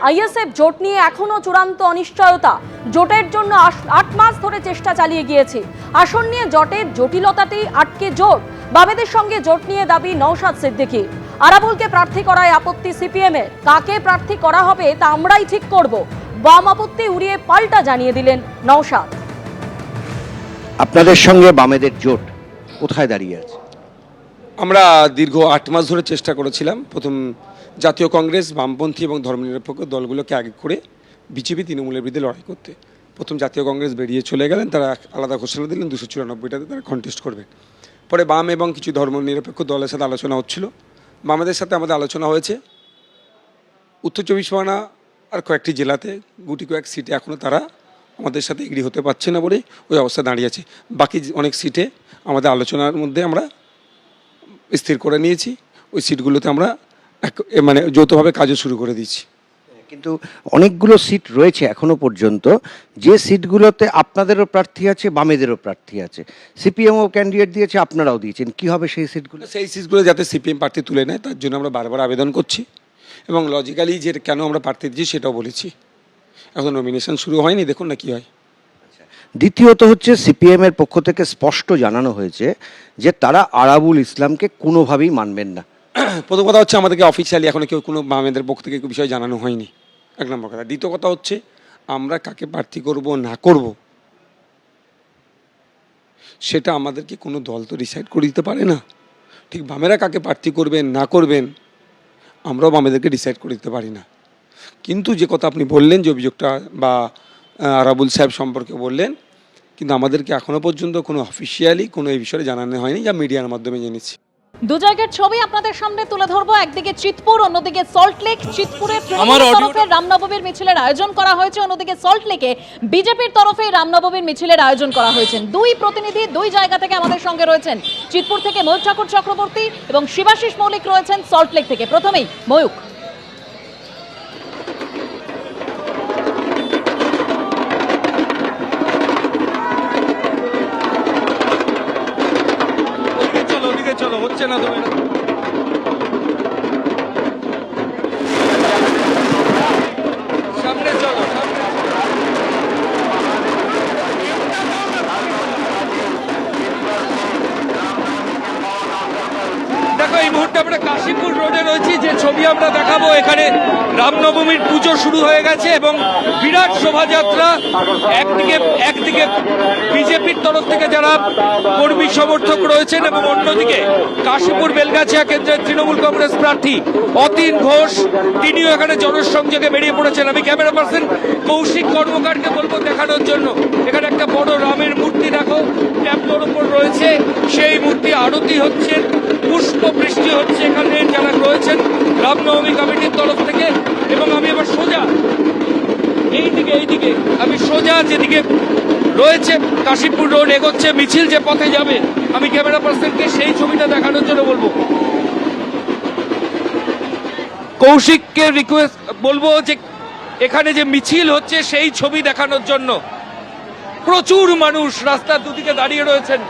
ISF জোট নিয়ে এখনো চূড়ান্ত অনিশ্চয়তা। জোটের জন্য 8 মাস ধরে চেষ্টা চালিয়ে গিয়েছে। আসন নিয়ে জোটের জটিলতাতেই আটকে জোট। বামেদের সঙ্গে জোট নিয়ে দাবি নওশাদ সিদ্দিকীর। আরাবুলকে প্রার্থী করায় আপত্তি সিপিএম এর। কাকে প্রার্থী করা হবে তা আমরাই ঠিক করব, বাম আপত্তি উড়িয়ে পাল্টা জানিয়ে দিলেন নওশাদ। আপনাদের সঙ্গে বামেদের জোট কোথায় দাঁড়িয়ে আছে? আমরা দীর্ঘ 8 মাস ধরে চেষ্টা করেছিলাম প্রথম জাতীয় কংগ্রেস, বামপন্থী এবং ধর্মনিরপেক্ষ দলগুলোকে আগে করে বিজেপি তৃণমূলের বিরুদ্ধে লড়াই করতে। প্রথম জাতীয় কংগ্রেস বেরিয়ে চলে গেলেন, তারা আলাদা ঘোষণা দিলেন 294টাতে তারা কন্টেস্ট করবেন। পরে বাম এবং কিছু ধর্মনিরপেক্ষ দলের সাথে আলোচনা হচ্ছিল। বামেদের সাথে আমাদের আলোচনা হয়েছে। উত্তর 24 পরগনা আর কয়েকটি জেলাতে গুটি কয়েক সিটে এখনও তারা আমাদের সাথে এগ্রি হতে পারছে না বলে ওই অবস্থা দাঁড়িয়ে আছে। বাকি অনেক সিটে আমাদের আলোচনার মধ্যে আমরা স্থির করে নিয়েছি। ওই সিটগুলোতে আমরা মানে যৌথভাবে কাজও শুরু করে দিয়েছি। কিন্তু অনেকগুলো সিট রয়েছে এখনো পর্যন্ত, যে সিটগুলোতে আপনাদেরও প্রার্থী আছে, বামেদেরও প্রার্থী আছে। সিপিএমও ক্যান্ডিডেট দিয়েছে, আপনারাও দিয়েছেন। কি হবে সেই সিটগুলো? সেই সিটগুলো যাতে সিপিএম প্রার্থী তুলে নেয় তার জন্য আমরা বারবার আবেদন করছি এবং লজিক্যালি যে কেন আমরা প্রার্থী দিচ্ছি সেটাও বলেছি। এখন নমিনেশন শুরু হয়নি, দেখুন না কি হয়। দ্বিতীয়ত হচ্ছে সিপিএম এর পক্ষ থেকে স্পষ্ট জানানো হয়েছে যে তারা আরাবুল ইসলামকে কোনোভাবেই মানবেন না। প্রথম কথা হচ্ছে আমাদেরকে অফিসিয়ালি এখনো কেউ কোনো বামেদের পক্ষ থেকে বিষয় জানানো হয়নি, 1 নম্বর কথা। দ্বিতীয় কথা হচ্ছে আমরা কাকে প্রার্থী করব না করব সেটা আমাদেরকে কোনো দল তো ডিসাইড করে দিতে পারে না। ঠিক বামেরা কাকে প্রার্থী করবেন না করবেন আমরাও বামেদেরকে ডিসাইড করে দিতে পারি না। কিন্তু যে কথা আপনি বললেন, যে অভিযোগটা বা আরাবুল সাহেব সম্পর্কে বললেন, কিন্তু আমাদেরকে এখনো পর্যন্ত কোনো অফিসিয়ালি কোনো এই বিষয়ে জানানো হয়নি, যা মিডিয়ার মাধ্যমে জেনেছি। দু জায়গার ছবি আপনাদের সামনে তুলে ধরবো। একদিকে চিতপুর, অন্যদিকে সল্টলেক। চিতপুরে তৃণমূলের তরফে রামনবমীর মিছিলের আয়োজন করা হয়েছে, অন্যদিকে সল্টলেকে বিজেপির তরফে রামনবমীর মিছিলের আয়োজন করা হয়েছে। দুই প্রতিনিধি দুই জায়গা থেকে আমাদের সঙ্গে রয়েছেন। চিতপুর থেকে ময়ূক ঠাকুর চক্রবর্তী এবং শিবাশিস মৌলিক রয়েছেন সল্টলেক থেকে। প্রথমেই ময়ূক। চলো, হচ্ছে না তুমি। সামনে চলো, দেখো এই মুহূর্তে আমরা কাশীপুর রোডে রয়েছি। যে ছবি আমরা দেখাবো, এখানে রামনবমীর পুজো শুরু হয়ে গেছে এবং বিরাট শোভাযাত্রা। একদিকে বিজেপির তরফ থেকে যারা কর্মী সমর্থক রয়েছেন এবং অন্যদিকে কাশীপুর বেলগাছিয়া কেন্দ্রের তৃণমূল কংগ্রেস প্রার্থী অতীন ঘোষ, তিনিও এখানে জনসংযোগে বেরিয়ে পড়েছেন। আমি ক্যামেরা পার্সন কৌশিক কর্মকারকে বলবো দেখানোর জন্য। এখানে একটা বড় রামের মূর্তি দেখো ট্যাবলোর উপর রয়েছে, সেই মূর্তি আরতি হচ্ছে, পুষ্প বৃষ্টি হচ্ছে এখানে যারা রয়েছেন রামনবমী কমিটির তরফ থেকে। এবং আমি এবার সোজা এইদিকে আমি সোজা যেদিকে রয়েছে কাশীপুর রোড এগোচ্ছে, মিছিল যে পথে যাবে, আমি ক্যামেরা পার্সনকে সেই ছবিটা দেখানোর জন্য বলবো। কৌশিককে রিকোয়েস্ট বলবো যে এখানে যে মিছিল হচ্ছে সেই ছবি দেখানোর জন্য। প্রচুর মানুষ রাস্তার দুদিকে দাঁড়িয়ে রয়েছেন,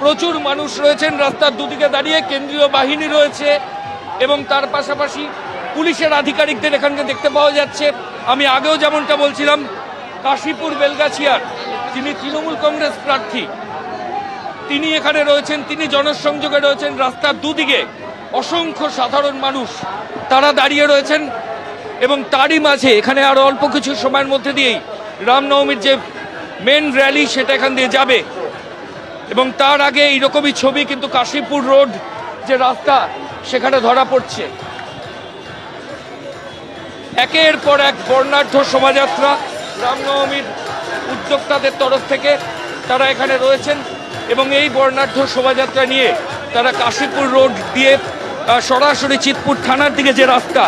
প্রচুর মানুষ রয়েছেন রাস্তার দুদিকে দাঁড়িয়ে। কেন্দ্রীয় বাহিনী রয়েছে এবং তার পাশাপাশি পুলিশের আধিকারিকদের এখানকে দেখতে পাওয়া যাচ্ছে। আমি আগেও যেমনটা বলছিলাম, কাশীপুর বেলগাছিয়ার যিনি তৃণমূল কংগ্রেস প্রার্থী তিনি এখানে রয়েছেন, তিনি জনসংযোগে রয়েছেন। রাস্তার দুদিকে অসংখ্য সাধারণ মানুষ তারা দাঁড়িয়ে রয়েছেন এবং তারই মাঝে এখানে আরো অল্প কিছু সময়ের মধ্যে দিয়েই রামনবমীর যে মেন র্যালি সেটা এখান দিয়ে যাবে। এবং তার আগে এইরকমই ছবি কিন্তু কাশীপুর রোড যে রাস্তা সেখানে ধরা পড়ছে। একের পর এক বর্ণাঢ্য শোভাযাত্রা রামনবমীর উদ্যোক্তাদের তরফ থেকে তারা এখানে রয়েছেন এবং এই বর্ণাঢ্য শোভাযাত্রা নিয়ে তারা কাশীপুর রোড দিয়ে সরাসরি চিতপুর থানার দিকে যে রাস্তা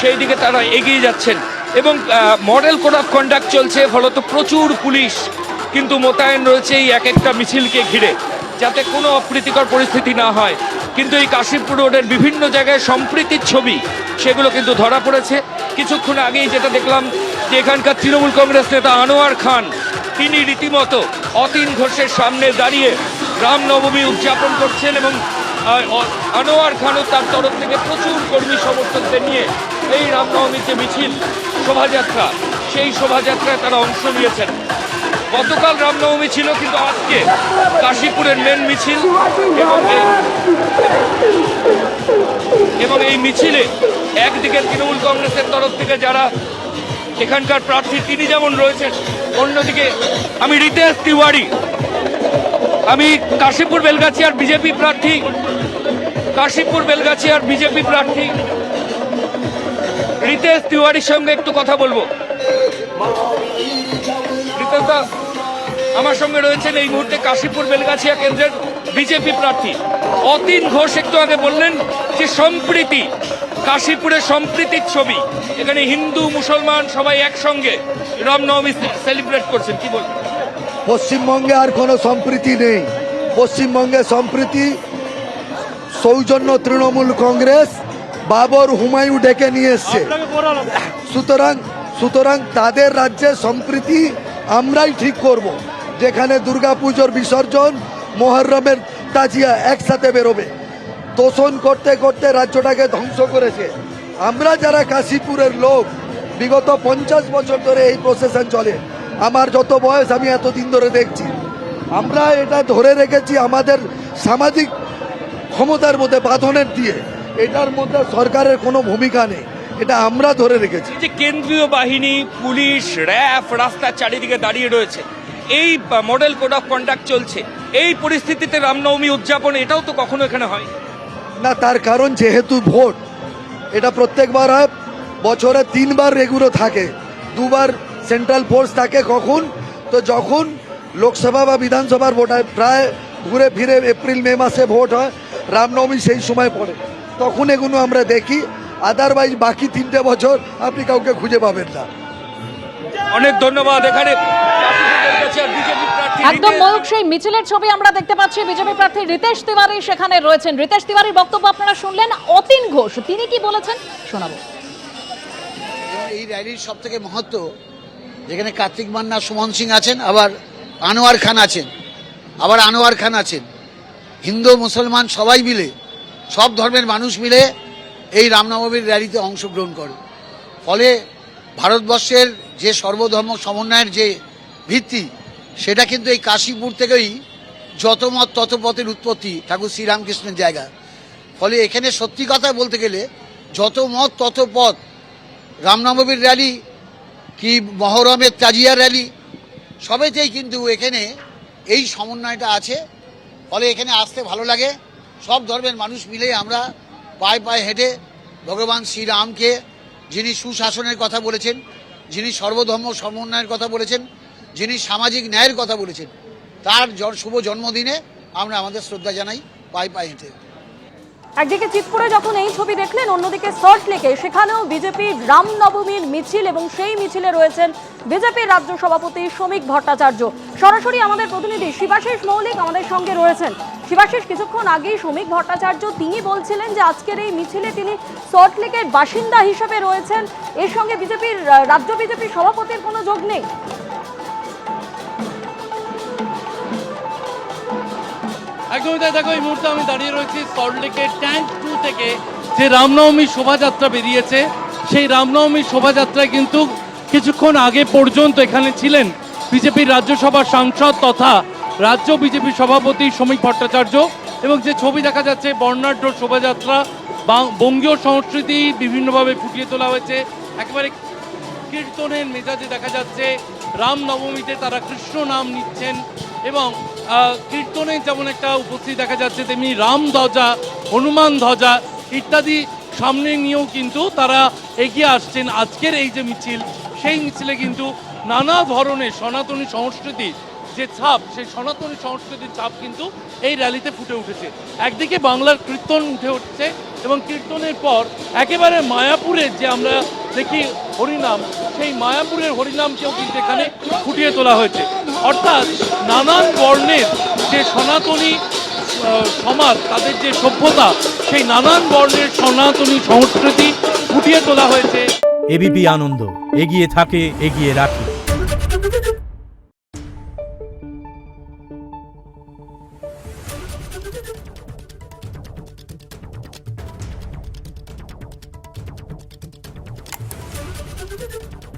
সেই দিকে তারা এগিয়ে যাচ্ছেন। এবং মডেল কোড অফ কন্ডাক্ট চলছে, ফলত প্রচুর পুলিশ কিন্তু মোতায়েন রয়েছে এই এক একটা মিছিলকে ঘিরে, যাতে কোনো অপ্রীতিকর পরিস্থিতি না হয়। কিন্তু এই কাশীপুর রোডের বিভিন্ন জায়গায় সম্প্রীতির ছবি সেগুলো কিন্তু ধরা পড়েছে। কিছুক্ষণ আগেই যেটা দেখলাম যে এখানকার তৃণমূল কংগ্রেস নেতা আনোয়ার খান তিনি রীতিমতো অতীন ঘোষের সামনে দাঁড়িয়ে রামনবমী উদযাপন করছেন এবং আনোয়ার খানও তার তরফ থেকে প্রচুর কর্মী সমর্থকদের নিয়ে এই রামনবমীর যে মিছিল শোভাযাত্রা, সেই শোভাযাত্রায় তারা অংশ নিয়েছেন। গতকাল রামনবমী ছিল, কিন্তু আজকে কাশীপুরের মেন মিছিল এবং এই মিছিলে একদিকে তৃণমূল কংগ্রেসের তরফ থেকে যারা এখানকার প্রার্থী তিনি যেমন রয়েছেন, অন্যদিকে আমি রিতেশ তিওয়ারি, আমি কাশীপুর বেলগাছিয়ার বিজেপি প্রার্থী, রিতেশ তিওয়ারির সঙ্গে একটু কথা বলবো। রিতেশ দা, আমার সঙ্গে রয়েছেন এই মুহূর্তে কাশীপুর বেলগাছিয়া কেন্দ্রের বিজেপি প্রার্থী অতীন ঘোষ। একটু আগে বললেন যে সম্প্রীতি, কাশীপুরের সম্প্রীতির ছবি, এখানে হিন্দু মুসলমান সবাই একসঙ্গে রামনবমী সেলিব্রেট করছেন, কি বলবেন? পশ্চিমবঙ্গে আর কোনো সম্প্রীতি নেই। পশ্চিমবঙ্গে সম্প্রীতি সৌজন্য তৃণমূল কংগ্রেস বাবর হুমায়ুন ডেকে নিয়ে এসছে। সুতরাং তাদের রাজ্যে সম্প্রীতি আমরাই ঠিক করব। যেখানে দুর্গাপুজোর বিসর্জন, মোহররমের তাজিয়া একসাথে বেরোবে। তোষণ করতে করতে রাজ্যটাকে ধ্বংস করেছে। আমরা যারা কাশীপুরের লোক, বিগত 50 বছর ধরে এই প্রসেশন চলে। আমার যত বয়স, আমি এতদিন ধরে দেখছি। আমরা এটা ধরে রেখেছি আমাদের সামাজিক ক্ষমতার মধ্যে, বাঁধনের দিয়ে। এটার মধ্যে সরকারের কোনো ভূমিকা নেই, এটা আমরা ধরে রেখেছি। এই যে কেন্দ্রীয় বাহিনী, পুলিশ, র্যাব রাস্তার চারিদিকে দাঁড়িয়ে রয়েছে, এই মডেল কোড অফ কন্ডাক্ট চলছে, এই পরিস্থিতিতে রামনবমী উদযাপন এটাও তো কখনো এখানে হয় না। তার কারণ যেহেতু ভোট, এটা প্রত্যেকবার হয়। বছরে 3 বার এগুলো থাকে, 2 বার সেন্ট্রাল ফোর্স থাকে। কখন? তো যখন লোকসভা বা বিধানসভার ভোট হয়, প্রায় ঘুরে ফিরে এপ্রিল মে মাসে ভোট হয়, রামনবমী সেই সময় পড়ে, তখন এগুলো আমরা দেখি। আদারওয়াইজ বাকি 3টে বছর আপনি কাউকে খুঁজে পাবেন না। অনেক ধন্যবাদ। এখানে একদম ময়ূক, সেই মিছিলের ছবি আমরা দেখতে পাচ্ছি। বিজেপি প্রার্থী রিতেশ তিওয়ারি সেখানে রয়েছেন। রিতেশ তিওয়ারির বক্তব্য আপনারা শুনলেন। অতীন ঘোষ তিনি কি বলেছেন শোনাবো। এই র্যালির সব থেকে মহত্ব, যেখানে কার্তিক মান্না, সুমন সিং আছেন, আবার আনোয়ার খান আছেন, হিন্দু মুসলমান সবাই মিলে, সব ধর্মের মানুষ মিলে এই রামনবমীর র্যালিতে অংশগ্রহণ করে। ফলে ভারতবর্ষের যে সর্বধর্ম সমন্বয়ের যে ভিত্তি, সেটা কিন্তু এই কাশীপুর থেকেই যত মত তত পথের উৎপত্তি, ঠাকুর শ্রীরামকৃষ্ণের জায়গা। ফলে এখানে সত্যি কথা বলতে গেলে যত মত তত পথ, রামনবমীর র্যালি কি মহরমের তাজিয়া র্যালি, সবেতেই কিন্তু এখানে এই সমন্বয়টা আছে। ফলে এখানে আসতে ভালো লাগে। সব ধর্মের মানুষ মিলে আমরা পায়ে পায়ে হেঁটে ভগবান শ্রীরামকে, যিনি সুশাসনের কথা বলেছেন, যিনি সর্বধর্ম সমন্বয়ের কথা বলেছেন, যিনি সামাজিক ন্যায়ের কথা বলেছেন, তার শুভ জন্মদিনে আমরা আমাদের শ্রদ্ধা জানাই পায়ে পায়ে হেঁটে। একদিকে চিৎপুরে যখন এই ছবি দেখলেন, অন্যদিকে সল্টলেকে সেখানেও বিজেপির রামনবমীর মিছিল, এবং সেই মিছিলে রয়েছেন বিজেপির রাজ্য সভাপতি শ্রমিক ভট্টাচার্য। সরাসরি আমাদের প্রতিনিধি শিবাশিস মৌলিক আমাদের সঙ্গে রয়েছেন। শিবাশিস, কিছুক্ষণ আগেই শ্রমিক ভট্টাচার্য তিনি বলছিলেন যে আজকের এই মিছিলে তিনি সল্টলেকের বাসিন্দা হিসেবে রয়েছেন, এর সঙ্গে বিজেপির রাজ্য বিজেপির সভাপতির কোনো যোগ নেই। একদমই তাই। দেখো, এই মুহূর্তে আমি দাঁড়িয়ে রয়েছি সল্টলেকের ট্যাঙ্ক 2 থেকে যে রামনবমী শোভাযাত্রা বেরিয়েছে, সেই রামনবমী শোভাযাত্রায় কিন্তু কিছুক্ষণ আগে পর্যন্ত এখানে ছিলেন বিজেপির রাজ্যসভার সাংসদ তথা রাজ্য বিজেপি সভাপতি শ্রমিক ভট্টাচার্য। এবং যে ছবি দেখা যাচ্ছে, বর্ণাঢ্য শোভাযাত্রা, বঙ্গীয় সংস্কৃতি বিভিন্নভাবে ফুটিয়ে তোলা হয়েছে। একেবারে কীর্তনের মেজাজে দেখা যাচ্ছে। রামনবমীতে তারা কৃষ্ণ নাম নিচ্ছেন এবং কীর্তনে যেমন একটা উপস্থিত দেখা যাচ্ছে, তেমনি রাম ধ্বজা, হনুমান ধ্বজা ইত্যাদি সামনে নিয়েও কিন্তু তারা এগিয়ে আসছেন। আজকের এই যে মিছিল, সেই মিছিলে কিন্তু নানা ধরনের সনাতনী সংস্কৃতি যে ছাপ, সেই সনাতনী সংস্কৃতির ছাপ কিন্তু এই র্যালিতে ফুটে উঠেছে। একদিকে বাংলার কীর্তন উঠে উঠছে এবং কীর্তনের পর একেবারে মায়াপুরের যে আমরা দেখি হরিনাম, সেই মায়াপুরের হরিনামকেও কিন্তু এখানে ফুটিয়ে তোলা হয়েছে। অর্থাৎ নানান বর্ণের যে সনাতনী সমাজ, তাদের যে সভ্যতা, সেই নানান বর্ণের সনাতনী সংস্কৃতি ফুটিয়ে তোলা হয়েছে। এবিপি আনন্দ, এগিয়ে থাকে, এগিয়ে রাখে। নিউজ।